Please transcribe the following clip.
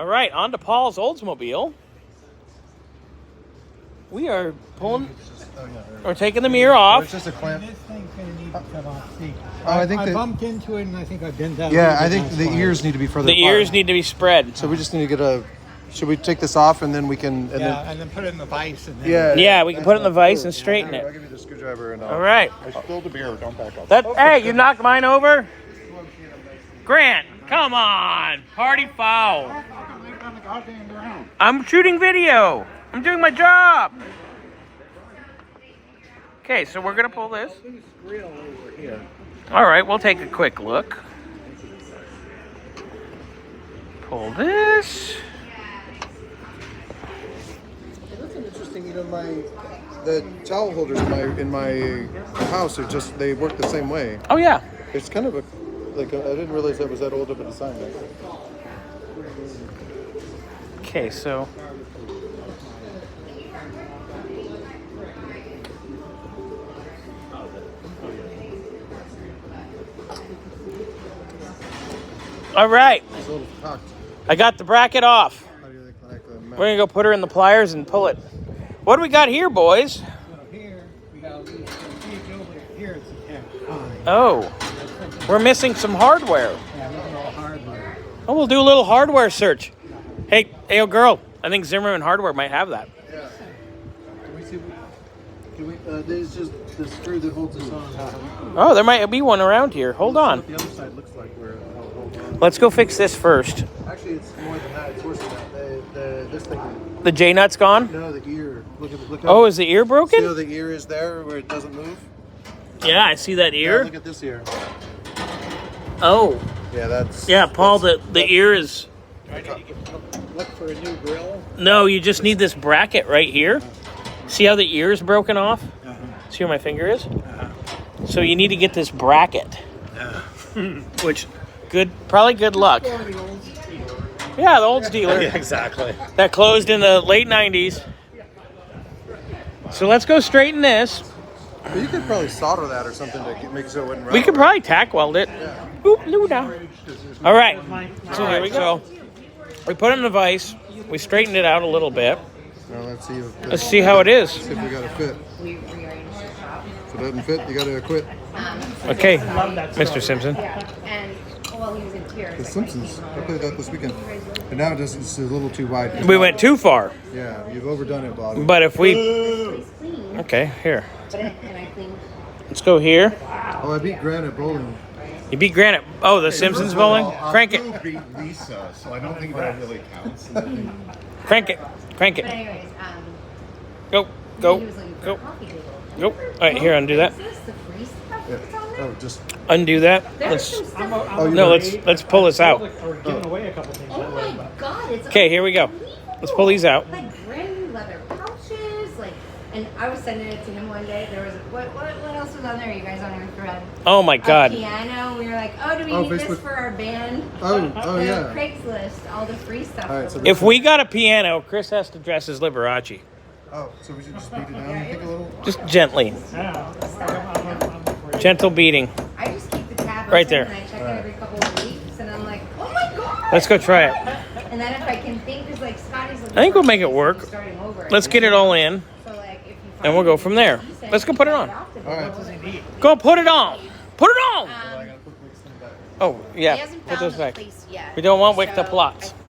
All right, on to Paul's Oldsmobile. We are pulling, or taking the mirror Or off. it's just a clamp. This thing's gonna need to come off. See, I think I that- bumped into it and I think I bent out. Yeah, I think the ears need to be further The apart. ears need to be spread. So we just need to get a. Should we take this off and then we can? And Yeah, and then put it in the vise and then. then, Yeah, we can put it in the vise and straighten I'll it. give you the screwdriver and. All right. I spilled the beer. Don't back up. Hey, you knocked mine over? Grant, come on. Party foul. On the goddamn ground. I'm shooting video. I'm doing my job. Okay, so we're going to pull this. Grill over here. All right, we'll take a quick look. Pull this. That's an interesting. The towel holders in my house are just they work the same way. Oh, yeah. It's kind of I didn't realize that was that old of a design. Okay, so all right, It's a little cocked. I got the bracket off. How do you think like We're gonna go put her in the pliers and pull it. What do we got here, boys? So here we got a little cage over here. It's a tent. Oh, we're missing some hardware. Yeah, look at all hardware. Oh, we'll do a little hardware search. Hey, oh girl, I think Zimmerman Hardware might have that. Yeah. Can we see? Can we? There's just the screw that holds this on. Oh, there might be one around here. Hold on. What the other side looks like where it holds on. Let's go fix this first. Actually, it's more than that. It's worse than that. This thing. The J nut's gone. No, the ear. Look. Oh, is the ear See how broken? the ear is there where it doesn't move? Yeah, I see that Yeah, ear. look at this ear. Oh, Yeah, that's. yeah, Paul. The ear is. Do I need to look for a new grill? No, you just need this bracket right here. See how the ear is broken off? See where my finger is? So you need to get this bracket. Which, probably good luck. Yeah, the Olds dealer. Exactly. That closed in the late 90s. So let's go straighten this. But you could probably solder that or something to make it so it wouldn't We could rattle. probably tack weld it. Oop, Luda. All right. So here we go. We put it in the vise. We straightened it out a little bit. Now let's see. Let's see how it is. See if we got to fit. If it doesn't fit, you got to quit. Okay, Mr. Simpson. And well, he was in tears. The Simpsons. I played that this weekend. And now it's a little too wide. We went too far. Yeah, you've overdone it, Bob. But if we... It's clean, Okay, here. and I cleaned. Let's go here. Oh, I beat Grant at bowling. You beat Granite. Oh, the Simpsons bowling? Crank it. You beat Lisa, so I don't think that really counts. Crank it. Crank But it. anyways, Go. he Go. was looking for Go. a coffee table. Go. All right, here, undo that. Is this the free stuff Yeah. that's on there? Oh, just. Undo that. There's Let's... some stuff. Oh, you No, got- let's pull this out. Or giving away a couple things. Oh my god, it's Okay, here we go. Let's pull these out. like brand new leather pouches, like. And I was sending it to him one day. There was what else was on there? You guys on your thread? Oh my A God. piano. We were like, oh, do we Oh, need this Facebook. for our band? Oh, The yeah. Craigslist, all the free stuff. All right, so If we got a piano, Chris has to dress as Liberace. Oh, so we should just beat it down, you think, a little? Just gently. Yeah. Gentle beating. I just keep the tab Right open there. and I check it every couple of weeks, and I'm like, oh my god. Let's go try it. And then if I can think, because like Scotty's looking I think for we'll make it keys, work. he's starting over. Let's get it all in. So like, if you And we'll go from there. find Let's go put it on. All right. Go put it on. Put it on. Oh, he yeah. hasn't Put found those the back. place yet. We don't want wicked So plots.